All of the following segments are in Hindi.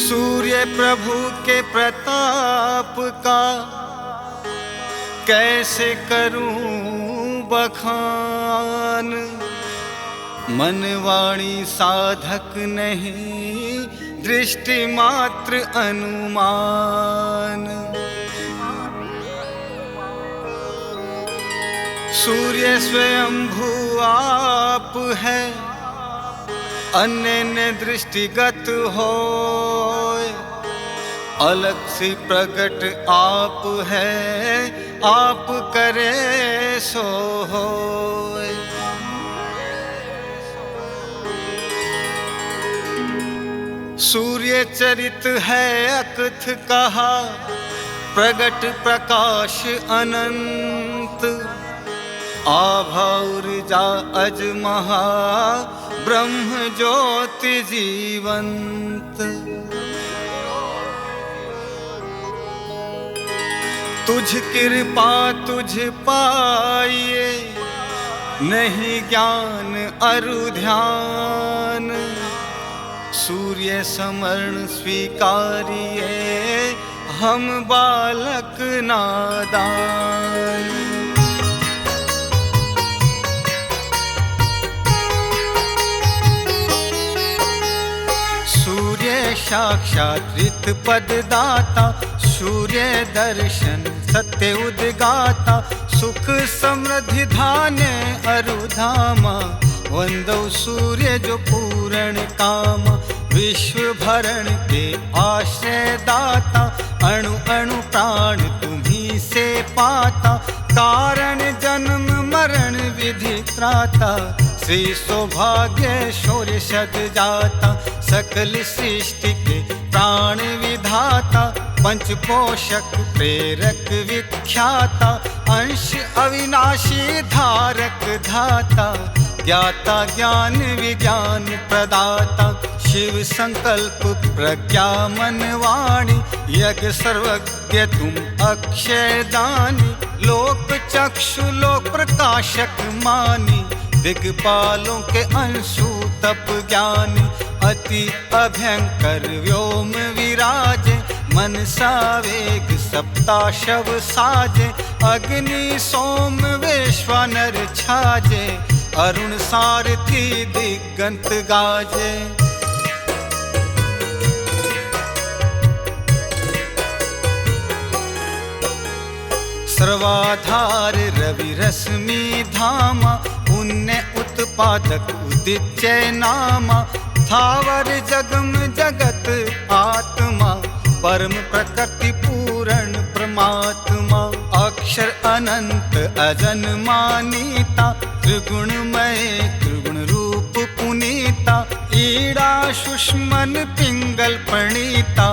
सूर्य प्रभु के प्रताप का कैसे करूं बखान। मन वाणी साधक नहीं, दृष्टि मात्र अनुमान। सूर्य स्वयंभू आप है, अन्य दृष्टिगत होय। अलग सी प्रगट आप है, आप करे सो होय। सूर्य चरित है अकथ कहा, प्रगट प्रकाश अनंत। आभा ऊर्जा अजमहा, ब्रह्म ज्योति जीवंत। तुझ कृपा तुझ पाइए, नहीं ज्ञान अरु ध्यान। सूर्य समरण स्वीकारिए, हम बालक नादान। सूर्य साक्षात रित पद दाता, सूर्य दर्शन सत्य उद्गाता। सुख समृद्धि धान्य अरुधामा, वंदो सूर्य जो पूर्ण काम। विश्व भरण के आश्रय दाता, अणु अणु प्राण तुम्ही से पाता। कारण जन्म मरण विधि त्राता, श्री सौभाग्य शौर्य सद जाता। सकल सृष्टि के प्राण विधाता, पंच पोषक प्रेरक विख्याता। अंश अविनाशी धारक धाता, ज्ञाता ज्ञान विज्ञान प्रदाता। शिव संकल्प प्रज्ञा मन वाणी, यज्ञ सर्वज्ञ तुम अक्षय दानी। लोक चक्षु लोक प्रकाशक मानी, दिग्पालों के अंशु तप ज्ञानी। अति अभयंकर व्योम विराजे, मनसा वेग सप्ताशव साजे। अग्नि सोम वैश्वानर छाजे, अरुण सारथी दिगंत गाजे। सर्वाधार रवि रश्मि धामा, पुण्य उत्पादक उदित्य नामा। थावर जगम जगत आत्मा, परम प्रकृति पूर्ण परमात्मा। अक्षर अनंत अजन मानीता, त्रिगुणमय त्रिगुण रूप पुनीता। ईड़ा सुष्मन पिंगल प्रणीता,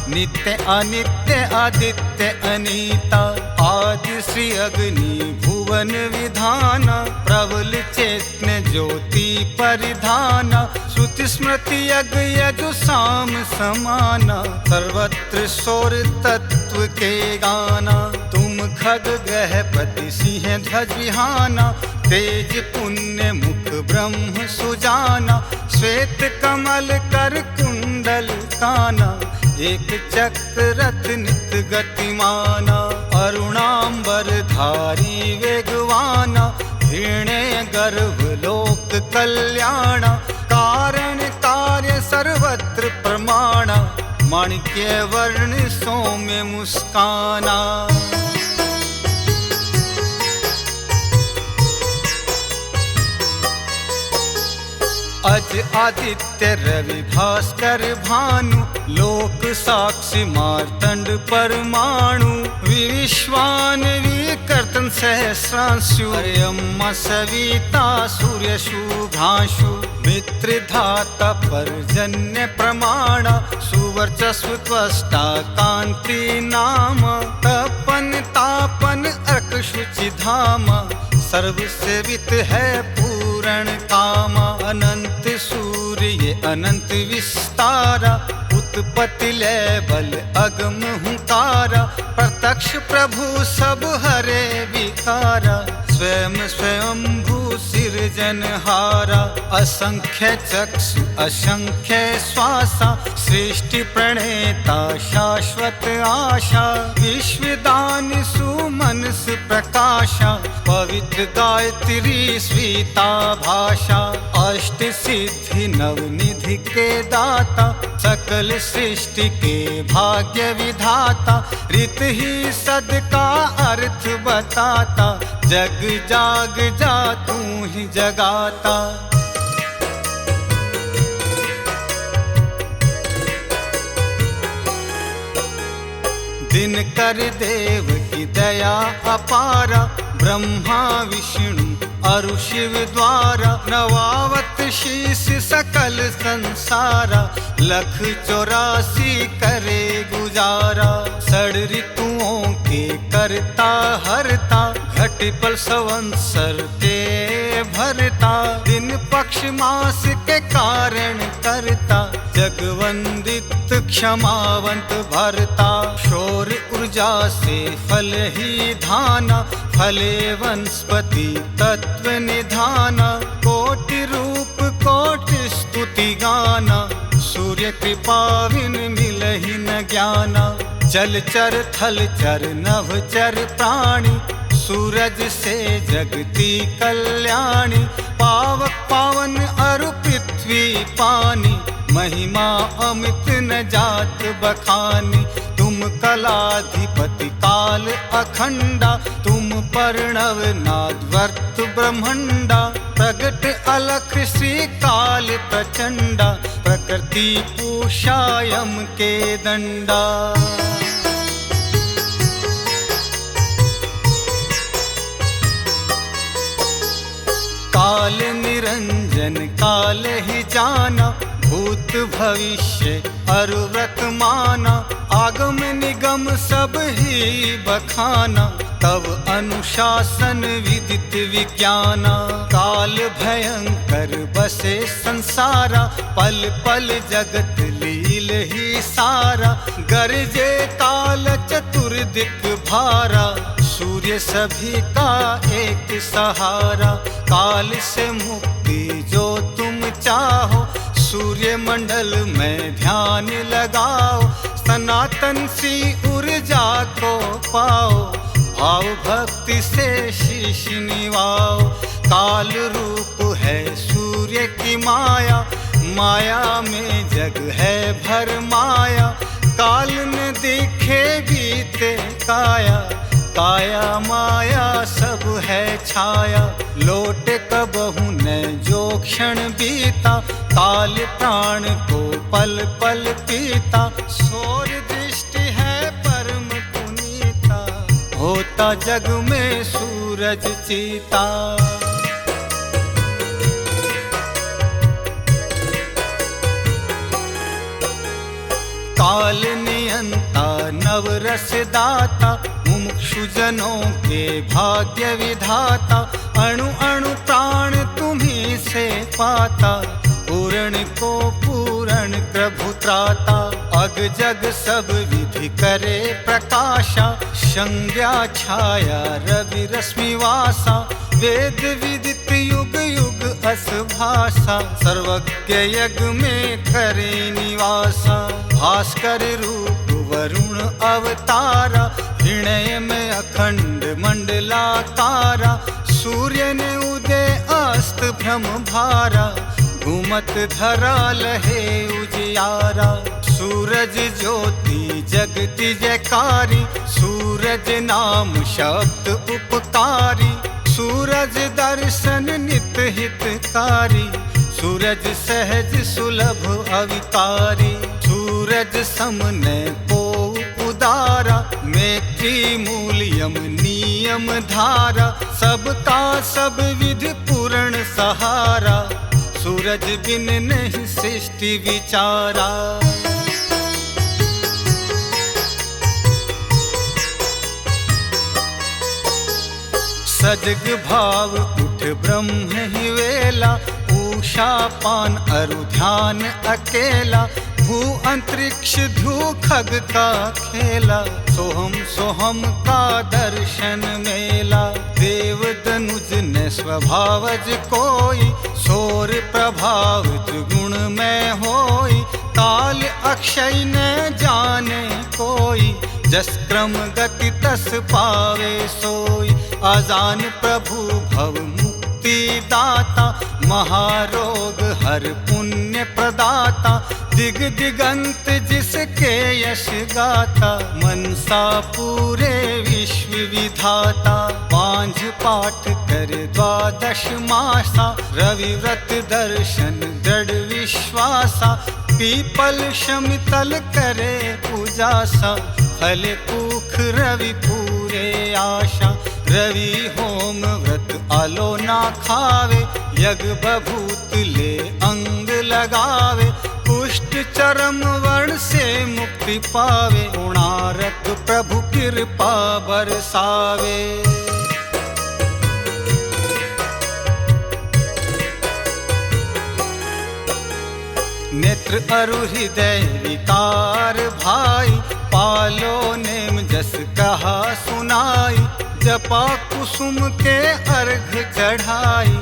नित्य अनित्य आदित्य अनीता। आदि श्री अग्नि भुवन विधाना, प्रबल चैतन्य ज्योति परिधाना। श्रुति स्मृति यज्ञ यजु साम समाना, सर्वत्र शौर तत्व के गाना। तुम खग ग्रह पति सिंह ध्वज विहाना, तेज पुण्य मुख ब्रह्म सुजाना। श्वेत कमल कर कुंडल काना, एक चक्र रथ नित गतिमाना। अरुणांबर धारी वेगवाना, हिरण्य गर्भ लोक कल्याणा। कारण कार्य सर्वत्र प्रमाणा, माणिक्य वर्ण सौम्य मुस्काना। अज आदित्य रवि भास्कर भानु, लोक साक्षी मार्तंड परमाणु। विश्वान विकर्तन सहस्रांशु, अम्मा सविता सूर्य शुभ्रांशु। मित्र धाता पर्जन्य प्रमाण, सुवर्चस्व त्वष्टा कांति नाम। तपन तापन अर्क शुचि धाम, सर्वसेवित है पूर्ण कामा। अनंत सूर्य अनंत विस्तारा, उत्पत्ति लय बल अगम हुंकारा। प्रत्यक्ष प्रभु सब हरे विकारा, स्वयं स्वयंभू सिरजनहारा, असंख्य चक्षु असंख्य श्वासा, सृष्टि प्रणेता शाश्वत आशा, विश्वदान सुमनस प्रकाशा, पवित्र गायत्री स्वीता भाषा, अष्ट सिद्धि नवनिधि के दाता, सकल सृष्टि के भाग्य विधाता, रित ही सद का अर्थ बताता, जग जाग जा तू ही जगाता। दिनकर देव की दया अपारा, ब्रह्मा विष्णु अरु शिव द्वारा, नवावत शीस सकल संसारा, लख 84 करे गुजारा, षड ऋतुओं के करता हरता, घटिपल संवत्सर के भरता, दिन पक्ष मास के कारण करता, जगवंदित क्षमावंत भरता, शौर ऊर्जा से फल ही धाना, फले वनस्पति तत्व निधाना, कोटि रूप कोटि स्तुति गाना, सूर्य कृपा बिन मिलहि न ज्ञाना, जलचर थलचर नभचर प्राणी, सूरज से जगती कल्याणी, पावक पावन अरु पृथ्वी पानी, महिमा अमित न जात बखानी, तुम कलाधिपति काल अखंडा, तुम पर्णव नाद वर्त ब्रह्मंडा, प्रगट अलख श्री काल प्रचंडा, प्रकृति पूषा यम के दंडा। काल निरंजन काल ही जाना, भूत भविष्य अरु वर्तमाना, आगम निगम सब ही बखाना, तब अनुशासन विदित विज्ञाना, काल भयंकर बसे संसारा, पल पल जगत लील ही सारा, गरजे काल चतुर्दिक भारा, सूर्य सभी का एक सहारा, काल से मुक्ति जो तुम चाहो, सूर्य मंडल में ध्यान लगाओ, सनातन सी ऊर्जा को पाओ, भाव भक्ति से शीश निवाओ, काल रूप है सूर्य की माया, माया में जग है भर माया, काल न दिखे बीते काया, काया माया सब है छाया, लौटे कबहु न जो क्षण बीता, काल प्राण को पल पल पीता, सौर्य दृष्टि है परम पुनीता, होता जग में सूरज चीता। काल नियंता नवरस दाता, मुमुक्षु जनों के भाग्य विधाता, अणु अणु प्राण तुम्ही से पाता, पूर्ण को पूर्ण प्रभु त्राता, अग जग सब विधि करे प्रकाशा, संज्ञा छाया रवि रश्मि वासा, वेद विदित युग युग अस भाषा, सर्वज्ञ यज्ञ में करे निवासा, भास्कर रूप वरुण अवतारा, हृदय में अखंड मंडलाकारा, सूर्य ने उदय अस्त भ्रम भारा, घूमत धरा लहे उजियारा, सूरज ज्योति जगति जयकारी, सूरज नाम शब्द उपकारी, सूरज दर्शन नित हितकारी, सूरज सहज सुलभ अविकारी, सूरज समने को उदारा, मैत्री मूल्यम नियम धारा, सबका सब विधि पूर्ण सहारा, सूरज बिन नहीं सृष्टि विचारा। सजग भाव उठ ब्रह्म ही वेला, उषा पान अरु ध्यान अकेला, भू अंतरिक्ष ध्रु खग का खेला, सोहम सोहम का दर्शन मेला। देव दनुज ने स्वभावज कोई, सोर प्रभाव गुण में होई। काल अक्षय न जाने कोई, जस क्रम गति तस पावे सोई। आजान प्रभु भव मुक्ति दाता, महारोग हर पुण्य प्रदाता। दिग दिगंत जिसके यश गाता, मनसा पूरे विश्व विधाता। पांझ पाठ कर द्वादश मासा, रवि व्रत दर्शन दृढ़ विश्वासा। पीपल शमितल करे पूजासा, फल कुख रवि पूरे आशा। रवि होम व्रत आलो ना खावे, यज्ञ बभूत ले अंग लगावे। कुष्ठ चरम वर्ण से मुक्ति पावे, कोणार्क प्रभु कृपा बरसावे। नेत्र अरु हृदय विकार भाई, पालो नेम जस कहा सुनाई। जपा कुसुम के अर्घ चढ़ाई,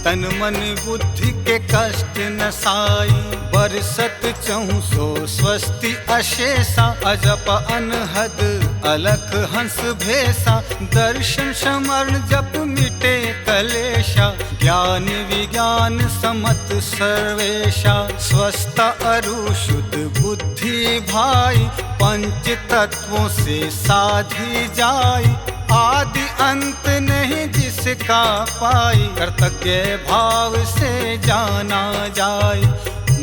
तन मन बुद्धि के कष्ट नसाई। बरसत 400 स्वस्ति अशेषा, अजप अनहद अलख हंस भेसा। दर्शन समरण जप मिटे कलेशा, ज्ञान विज्ञान समत सर्वेशा। स्वस्थ अरु शुद्ध बुद्धि भाई, पंच तत्वों से साधी जाई। आदि अंत नहीं जिसका पाई, कर्तव्य भाव से जाना जाय।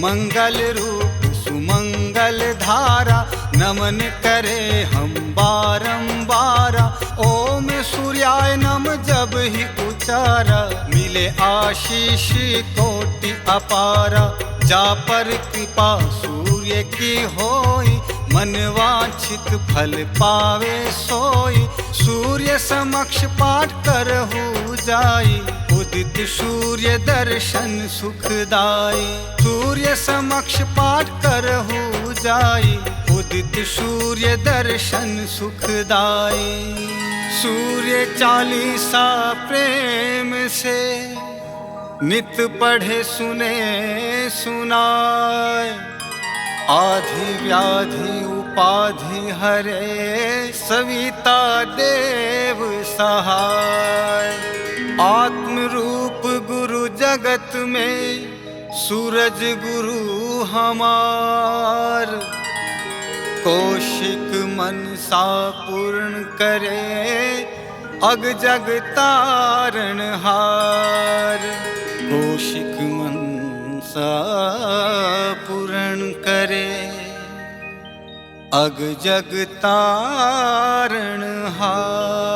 मंगल रूप सुमंगल धारा, नमन करे हम बारंबारा। ओम सूर्याय नम जब ही उचारा, मिले आशीष कोटि अपारा। जा पर कृपा सूर्य की होई, मन वांछित फल पावे सोई। सूर्य समक्ष पाठ करहु जाई, उदित सूर्य दर्शन सुखदाई। सूर्य समक्ष पाठ करहु जाई, उदित सूर्य दर्शन सुखदाई। सूर्य चालीसा प्रेम से, नित पढ़े सुने सुनाए। आधि व्याधि उपाधि हरे, सविता देव सहाय। आत्म रूप गुरु जगत में, सूरज गुरु हमार। कौशिक मनसा पूर्ण करे, अग जग तारण हार। कौशिक मनसा पूर्ण करे, अग जग तारण हार।